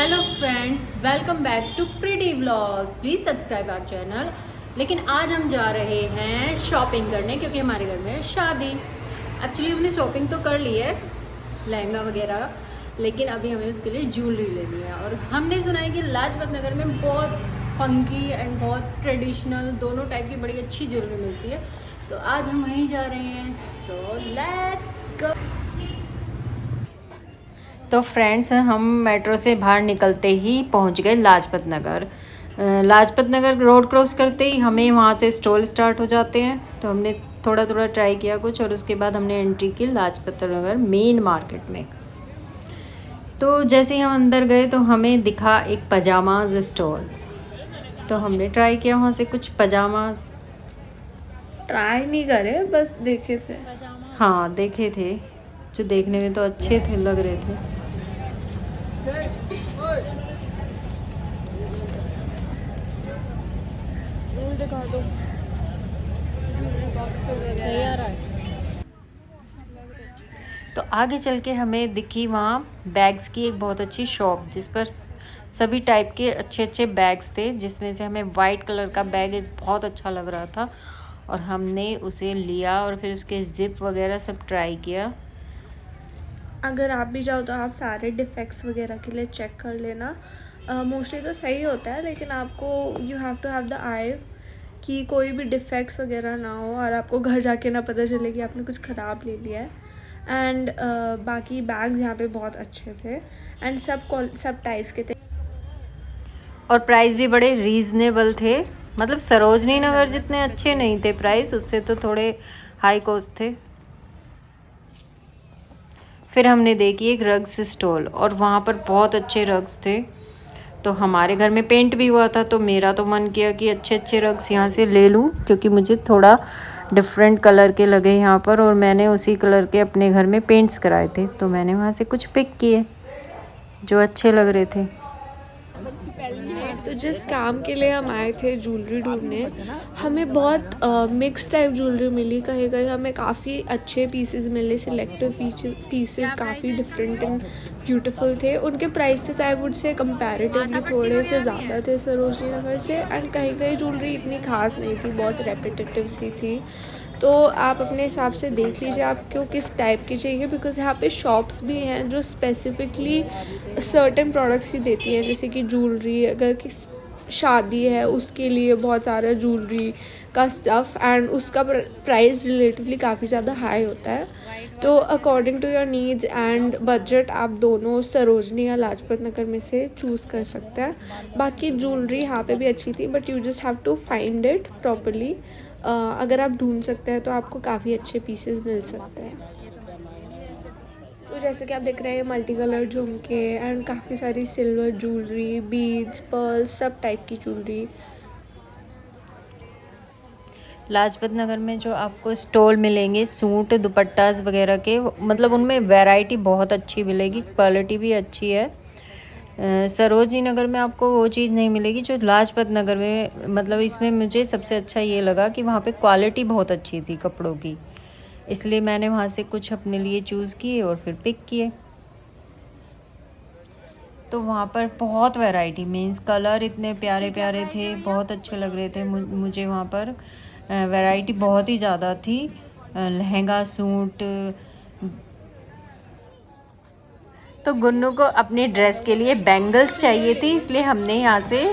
Hello friends, welcome back to pretty vlogs. Please subscribe our channel. लेकिन आज हम जा रहे हैं शॉपिंग करने क्योंकि हमारे घर में है शादी। एक्चुअली हमने शॉपिंग तो कर ली है, लहंगा वगैरह, लेकिन अभी हमें उसके लिए ज्वेलरी लेनी है। और हमने सुना है कि लाजपत नगर में बहुत फंकी एंड बहुत ट्रेडिशनल दोनों टाइप की बड़ी अच्छी ज्वेलरी मिलती है, तो आज हम वहीं जा रहे हैं। So let's go. तो फ्रेंड्स, हम मेट्रो से बाहर निकलते ही पहुंच गए लाजपत नगर। लाजपत नगर रोड क्रॉस करते ही हमें वहां से स्टॉल स्टार्ट हो जाते हैं, तो हमने थोड़ा थोड़ा ट्राई किया कुछ, और उसके बाद हमने एंट्री की लाजपत नगर मेन मार्केट में। तो जैसे ही हम अंदर गए तो हमें दिखा एक पजामाज स्टॉल, तो हमने ट्राई किया वहाँ से कुछ पजामाज। ट्राई नहीं करे, बस देखे थे। हाँ, देखे थे, जो देखने में तो अच्छे थे, लग रहे थे। दिखा दो। तो आगे चल के हमें दिखी वहाँ बैग्स की एक बहुत अच्छी शॉप, जिस पर सभी टाइप के अच्छे अच्छे बैग्स थे, जिसमें से हमें वाइट कलर का बैग एक बहुत अच्छा लग रहा था और हमने उसे लिया और फिर उसके जिप वगैरह सब ट्राई किया। अगर आप भी जाओ तो आप सारे डिफेक्ट्स वगैरह के लिए चेक कर लेना। मोस्टली तो सही होता है, लेकिन आपको you have to have the eye कि कोई भी डिफेक्ट्स वगैरह ना हो और आपको घर जाके ना पता चले कि आपने कुछ ख़राब ले लिया है। एंड बाकी बैग्स यहाँ पे बहुत अच्छे थे एंड सब टाइप्स के थे और प्राइस भी बड़े रीज़नेबल थे, मतलब सरोजनी नगर जितने अच्छे नहीं थे प्राइस, उससे तो थोड़े हाई कॉस्ट थे। फिर हमने देखी एक रग्स स्टॉल, और वहाँ पर बहुत अच्छे रग्स थे। तो हमारे घर में पेंट भी हुआ था, तो मेरा तो मन किया कि अच्छे अच्छे रग्स यहाँ से ले लूँ, क्योंकि मुझे थोड़ा डिफरेंट कलर के लगे यहाँ पर, और मैंने उसी कलर के अपने घर में पेंट्स कराए थे, तो मैंने वहाँ से कुछ पिक किए जो अच्छे लग रहे थे। तो जिस काम के लिए हम आए थे ज्वेलरी ढूंढने, हमें बहुत मिक्स टाइप ज्वेलरी मिली। कहीं कहीं हमें काफ़ी अच्छे पीसेस मिले, सिलेक्टिव पीसेस काफ़ी डिफरेंट एंड ब्यूटीफुल थे। उनके prices I would say comparatively थोड़े से ज़्यादा थे सरोजनी नगर से, एंड कहीं कहीं ज्वेलरी इतनी खास नहीं थी, बहुत रेपिटेटिव सी थी। तो आप अपने हिसाब से देख लीजिए आपको किस टाइप की चाहिए, बिकॉज़ यहाँ पे शॉप्स भी हैं जो स्पेसिफिकली सर्टेन प्रोडक्ट्स ही देती हैं, जैसे कि ज्वेलरी, अगर किस शादी है उसके लिए बहुत सारा ज्वेलरी का स्टफ़, एंड उसका प्राइस रिलेटिवली काफ़ी ज़्यादा हाई होता है। तो according to your needs and budget आप दोनों सरोजनी या लाजपत नगर में से चूज़ कर सकते हैं। बाकी ज्वेलरी यहाँ पे भी अच्छी थी, but you just have to find it properly. अगर आप ढूंढ सकते हैं तो आपको काफ़ी अच्छे पीसेस मिल सकते हैं। तो जैसे कि आप देख रहे हैं मल्टी कलर झुमके एंड काफ़ी सारी सिल्वर ज्वेलरी, बीड्स, पर्ल्स, सब टाइप की ज्वेलरी। लाजपत नगर में जो आपको स्टॉल मिलेंगे सूट दुपट्टास वगैरह के, मतलब उनमें वैरायटी बहुत अच्छी मिलेगी, क्वालिटी भी अच्छी है। सरोजनी नगर में आपको वो चीज़ नहीं मिलेगी जो लाजपत नगर में, मतलब इसमें मुझे सबसे अच्छा ये लगा कि वहाँ पे क्वालिटी बहुत अच्छी थी कपड़ों की, इसलिए मैंने वहाँ से कुछ अपने लिए चूज़ किए और फिर पिक किए। तो वहाँ पर बहुत वैरायटी, मीन्स कलर इतने प्यारे प्यारे थे, बहुत अच्छे लग रहे थे मुझे वहाँ पर। वैरायटी बहुत ही ज़्यादा थी, लहंगा सूट। तो गुन्नू को अपनी ड्रेस के लिए बैंगल्स चाहिए थी, इसलिए हमने यहाँ से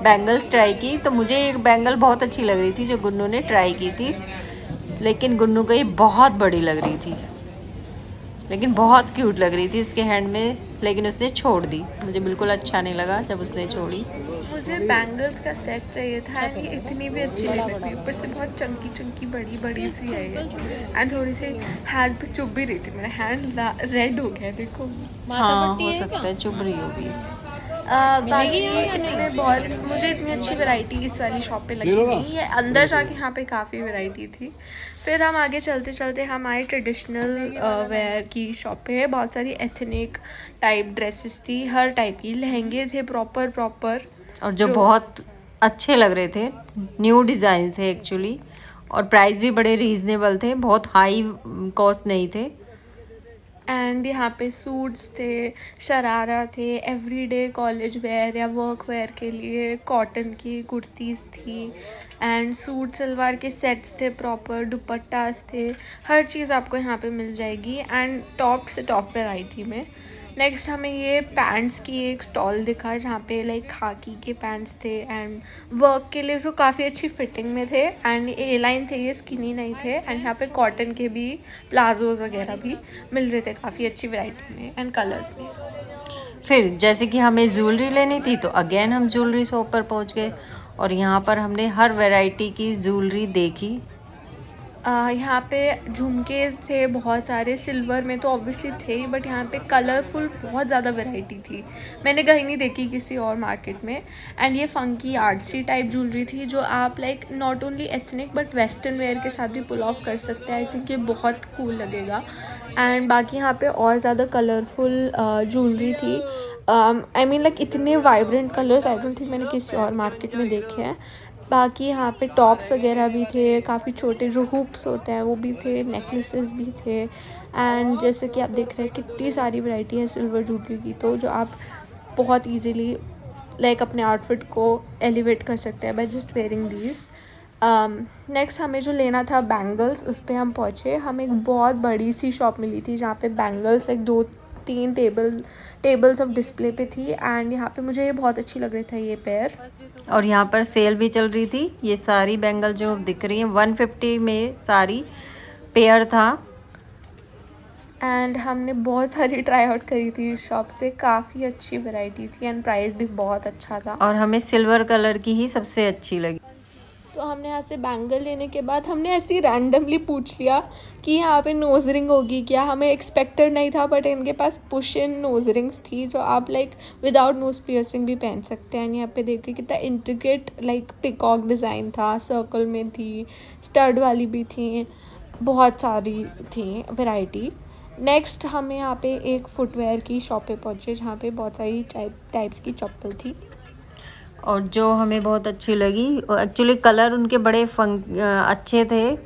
बैंगल्स ट्राई की। तो मुझे एक बैंगल बहुत अच्छी लग रही थी जो गुन्नू ने ट्राई की थी, लेकिन गुन्नू को ये बहुत बड़ी लग रही थी, लेकिन बहुत क्यूट लग रही थी उसके हैंड में, लेकिन उसने छोड़ दी। मुझे बिल्कुल अच्छा नहीं लगा जब उसने छोड़ी। मुझे बैंगल्स का सेट चाहिए था, एंड ये इतनी भी अच्छी नहीं लग रही, ऊपर से बहुत चंकी चंकी बड़ी बड़ी सी है ये, एंड थोड़ी सी हैंड पे चुभ भी रही थी। मेरा हैंड रेड हो गया, देखो। हाँ, हो सकता है चुभ रही होगी। बाकी इसमें बहुत, मुझे इतनी अच्छी वैरायटी इस वाली शॉप पे लगी नहीं है। अंदर जाके यहाँ पे काफ़ी वैरायटी थी। फिर हम आगे चलते चलते हम आए ट्रेडिशनल वेयर की शॉप पे। बहुत सारी एथनिक टाइप ड्रेसेस थी, हर टाइप की, लहंगे थे प्रॉपर, और जो बहुत अच्छे लग रहे थे, न्यू डिज़ाइन थे एक्चुअली, और प्राइस भी बड़े रीज़नेबल थे, बहुत हाई कॉस्ट नहीं थे। एंड यहाँ पे सूट्स थे, शरारा थे, एवरीडे कॉलेज वेयर या वर्क वेयर के लिए कॉटन की कुर्तीज़ थी, एंड सूट सलवार के सेट्स थे, प्रॉपर दुपट्टास थे, हर चीज़ आपको यहाँ पे मिल जाएगी एंड टॉप से टॉप वैरायटी में। नेक्स्ट हमें ये पैंट्स की एक स्टॉल दिखा जहाँ पे लाइक खाकी के पैंट्स थे एंड वर्क के लिए जो काफ़ी अच्छी फिटिंग में थे, एंड ए लाइन थे, ये स्किनी नहीं थे, एंड यहाँ पे कॉटन के भी प्लाजोज वगैरह भी मिल रहे थे काफ़ी अच्छी वैरायटी में एंड कलर्स में। फिर जैसे कि हमें ज्वेलरी लेनी थी तो अगेन हम ज्वेलरी शॉप पर पहुंच गए और यहाँ पर हमने हर वैरायटी की ज्वेलरी देखी। यहाँ पे झुमके थे बहुत सारे, सिल्वर में तो ऑब्वियसली थे ही, बट यहाँ पे कलरफुल बहुत ज़्यादा वैरायटी थी, मैंने कहीं नहीं देखी किसी और मार्केट में। एंड ये फंकी आर्ट्सी टाइप ज्वेलरी थी जो आप like not only ethnic but western wear के साथ भी पुल ऑफ कर सकते हैं। आई थिंक ये बहुत कूल लगेगा। एंड बाकी यहाँ पे और ज़्यादा कलरफुल ज्वेलरी थी। आई मीन लाइक इतने vibrant colours I don't think मैंने किसी और मार्केट में देखे हैं। बाकी यहाँ पे टॉप्स वगैरह भी थे, काफ़ी छोटे जो हुप्स होते हैं वो भी थे, नेकलेसेस भी थे, एंड जैसे कि आप देख रहे हैं कितनी सारी वैरायटी है सिल्वर ज्वेलरी की, तो जो आप बहुत इजीली लाइक अपने आउटफिट को एलिवेट कर सकते हैं by just wearing these. Next हमें जो लेना था बैंगल्स, उस पर हम पहुँचे। हमें एक बहुत बड़ी सी शॉप मिली थी जहाँ पे bangles like 2-3 tables of display पे थी, एंड यहाँ पे मुझे ये बहुत अच्छी लग रही था ये पेयर। और यहाँ पर सेल भी चल रही थी। ये सारी बैंगल जो दिख रही हैं 150 में सारी पेयर था। एंड हमने बहुत सारी ट्राई आउट करी थी इस शॉप से, काफ़ी अच्छी वैरायटी थी एंड प्राइस भी बहुत अच्छा था। और हमें सिल्वर कलर की ही सबसे अच्छी लगी। तो हमने यहाँ से बैंगल लेने के बाद हमने ऐसे ही रैंडमली पूछ लिया कि यहाँ पे नोज रिंग होगी क्या। हमें एक्सपेक्टेड नहीं था, बट इनके पास पुश इन नोज रिंग्स थी जो आप लाइक विदाउट नोज पियर्सिंग भी पहन सकते हैं। यहाँ पे देखिए कितना इंट्रिकेट लाइक पिकॉक डिज़ाइन था, सर्कल में थी, स्टड वाली भी थी, बहुत सारी थी वैरायटी। नेक्स्ट हमें यहाँ पे एक फुटवेयर की शॉप पे पहुँचे जहाँ पे बहुत सारी टाइप्स की चप्पल थी। और जो हमें बहुत अच्छी लगी, एक्चुअली कलर उनके बड़े अच्छे थे,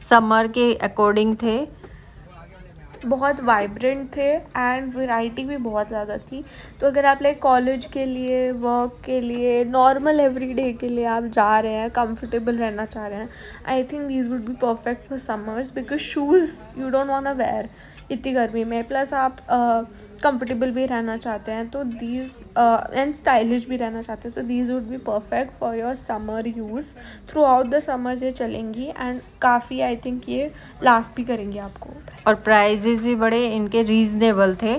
समर के अकॉर्डिंग थे, बहुत वाइब्रेंट थे एंड वैरायटी भी बहुत ज़्यादा थी। तो अगर आप लाइक कॉलेज के लिए, वर्क के लिए, नॉर्मल एवरीडे के लिए आप जा रहे हैं, कंफर्टेबल रहना चाह रहे हैं, I think these would be perfect for summers, because shoes you don't want to wear इतनी गर्मी में, प्लस आप कंफर्टेबल भी रहना चाहते हैं तो दीज एंड स्टाइलिश भी रहना चाहते हैं तो these would be perfect for your summer use. Through out the summers ये चलेंगी एंड काफ़ी आई थिंक ये लास्ट भी करेंगी आपको। और प्राइजेस भी बड़े इनके रीज़नेबल थे,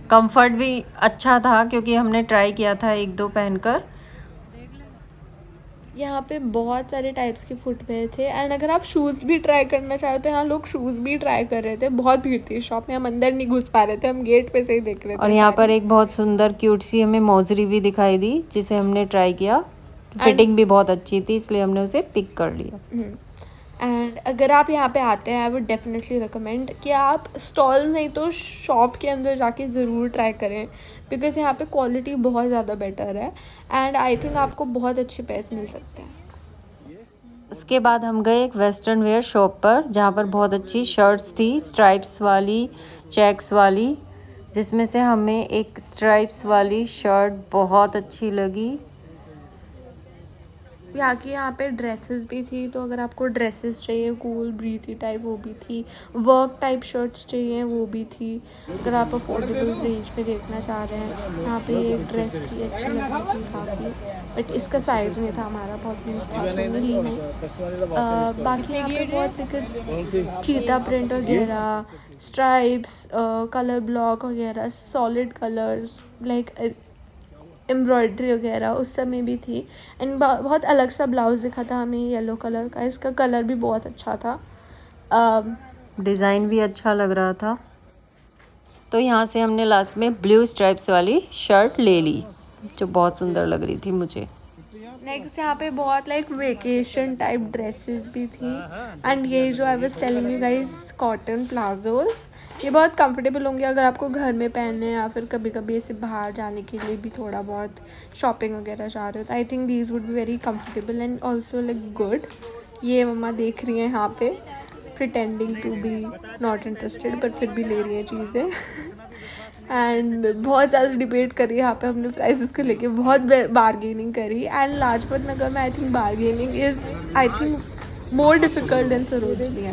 कंफर्ट भी अच्छा था क्योंकि हमने ट्राई किया था 1-2 पहनकर। यहाँ पे बहुत सारे टाइप्स के फुटवेयर थे एंड अगर आप शूज़ भी ट्राई करना चाहो तो यहाँ लोग शूज़ भी ट्राई कर रहे थे। बहुत भीड़ थी शॉप में, हम अंदर नहीं घुस पा रहे थे, हम गेट पे से ही देख रहे थे। और यहाँ पर एक बहुत सुंदर क्यूट सी हमें मोजरी भी दिखाई दी जिसे हमने ट्राई किया, फिटिंग भी बहुत अच्छी थी इसलिए हमने उसे पिक कर लिया। एंड अगर आप यहाँ पे आते हैं आई वुड डेफिनेटली रिकमेंड कि आप स्टॉल नहीं तो शॉप के अंदर जाके ज़रूर ट्राई करें, बिकॉज़ यहाँ पे क्वालिटी बहुत ज़्यादा बेटर है एंड आई थिंक आपको बहुत अच्छे पैसे मिल सकते हैं। उसके बाद हम गए एक वेस्टर्न वेयर शॉप पर जहाँ पर बहुत अच्छी शर्ट्स थी, स्ट्राइप्स वाली, चेक्स वाली, जिसमें से हमें एक स्ट्राइप्स वाली शर्ट बहुत अच्छी लगी। यहाँ पे ड्रेसेस भी थी, तो अगर आपको ड्रेसेस चाहिए कूल ब्रीथी टाइप वो भी थी, वर्क टाइप शर्ट्स चाहिए वो भी थी। अगर आप अफोर्डेबल रेंज पे देखना चाह रहे हैं, यहाँ पे एक ड्रेस थी अच्छी लग रही थी काफ़ी, बट इसका साइज़ नहीं था हमारा, बहुत लूज था तो हमने ली नहीं। बाकी यहाँ पे बहुत दिक्कत, चीता प्रिंट वगैरह, स्ट्राइप्स, कलर ब्लॉक वगैरह, सॉलिड कलर्स लाइक एम्ब्रॉयडरी वगैरह उस सब में भी थी। एंड बहुत अलग सा ब्लाउज़ दिखा था हमें येलो कलर का, इसका कलर भी बहुत अच्छा था, डिज़ाइन भी अच्छा लग रहा था। तो यहाँ से हमने लास्ट में ब्लू स्ट्राइप्स वाली शर्ट ले ली जो बहुत सुंदर लग रही थी मुझे। नेक्स्ट यहाँ पे बहुत लाइक वेकेशन टाइप ड्रेसेस भी थी एंड ये जो I was telling you guys cotton palazzos, ये बहुत कंफर्टेबल होंगे अगर आपको घर में पहनने या फिर कभी कभी ऐसे बाहर जाने के लिए भी थोड़ा बहुत शॉपिंग वगैरह चाह रहे हो तो I think these would be very comfortable and also like good. ये मम्मा देख रही हैं यहाँ पे pretending to be not interested, but फिर भी ले रही हैं चीज़ें। एंड बहुत ज़्यादा डिबेट करी यहाँ पे हमने प्राइसेस को लेके, बहुत बार्गेनिंग करी। एंड लाजपत नगर में I think bargaining is I think more difficult than Sarojini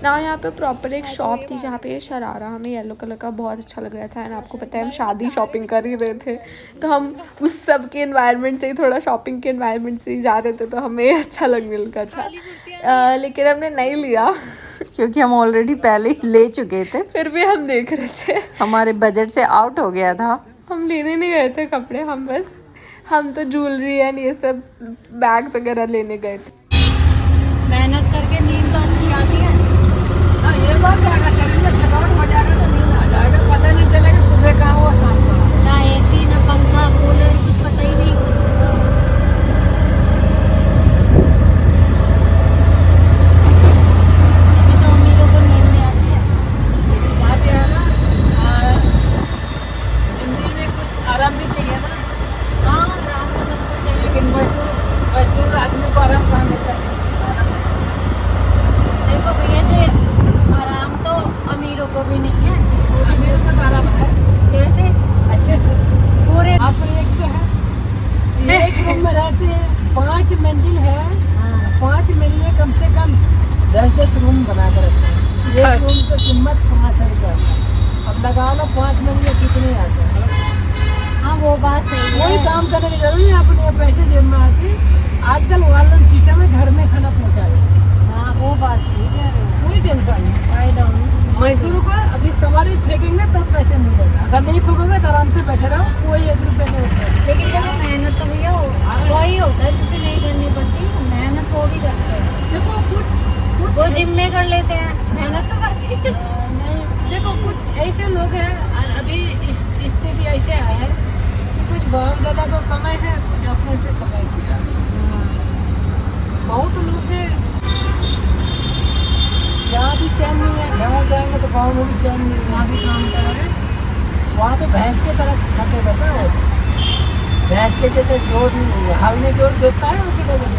ना। यहाँ पे प्रॉपर एक शॉप थी जहाँ पे ये शरारा हमें येलो कलर का बहुत अच्छा लग रहा था। एंड आपको पता है हम शादी शॉपिंग कर ही रहे थे, तो हम उस सब के एनवायरनमेंट से ही, थोड़ा शॉपिंग के एनवायरनमेंट से ही जा रहे थे, तो हमें अच्छा लगने लगा था। लेकिन हमने नहीं लिया क्योंकि हम ऑलरेडी पहले ही ले चुके थे, फिर भी हम देख रहे थे, हमारे बजट से आउट हो गया था। हम लेने नहीं गए थे कपड़े, हम तो ज्वेलरी एंड ये सब बैग वगैरह लेने गए थे। मेहनत करके नींद तो अच्छी आती है। हाँ, ये बात है, अगर शरीर में थकावट हो जाएगा तो नींद आ जाएगा, पता नहीं चलेगा सुबह कहाँ हुआ शाम को। ना एसी ना पंखा कूलर कुछ पता ही नहीं। अभी तो अमीरों को नींद नहीं आती है। लेकिन बात यह है ना, जिंदगी में कुछ आराम भी चाहिए ना। हाँ, आराम तो सबको चाहिए। लेकिन मजदूर आदमी को आराम कहाँ मिलता है? देखो भैया जी, आराम तो अमीरों को भी नहीं है। अमीरों का तो आराम है कैसे? अच्छे से। पूरे आप एक तो है, एक रूम में रहते हैं, 5 मंजिल है, 5 मिलने कम से कम 10-10 रूम बना कर रखते हैं। एक रूम की कीमत 500 रुपये। अब लगा लो 5 मंजिल कितने आते हैं। हाँ, वो बात सही कोई है। काम करने की जरूरत नहीं, अपने पैसे जेब में आके आजकल ऑनलाइन सिस्टम में घर में खाना पहुँचा जाए, हाँ, वो बात सही कह रहे हो। कोई टेंशन नहीं। फायदा हो। मजदूरों को अभी सवारी फेंकेंगे तब पैसे मिलेगा, अगर नहीं फेंकोगे तो आराम से बैठे रहो, कोई 1 रुपये नहीं उठेगा। लेकिन देखो मेहनत तो भैया वही होता है जिसे नहीं करनी पड़ती। मेहनत वो भी करते हैं। देखो कुछ वो जिम में कर लेते हैं, मेहनत तो करते हैं। नहीं, देखो कुछ ऐसे लोग हैं, और अभी स्थिति ऐसे आया है कि कुछ बाप दादा को कमाए हैं, कुछ अपने से कमाई किया। बहुत लोग हैं यहाँ भी चैन नहीं है, गाँव जाएंगे तो गाँव में भी चैन नहीं है, वहाँ भी काम कर रहे हैं। वहाँ तो भैंस के तरह खाते रहता है, भैंस के जैसे जोड़ नहीं है, हल में जोड़ जोतता है उसी का जोड़।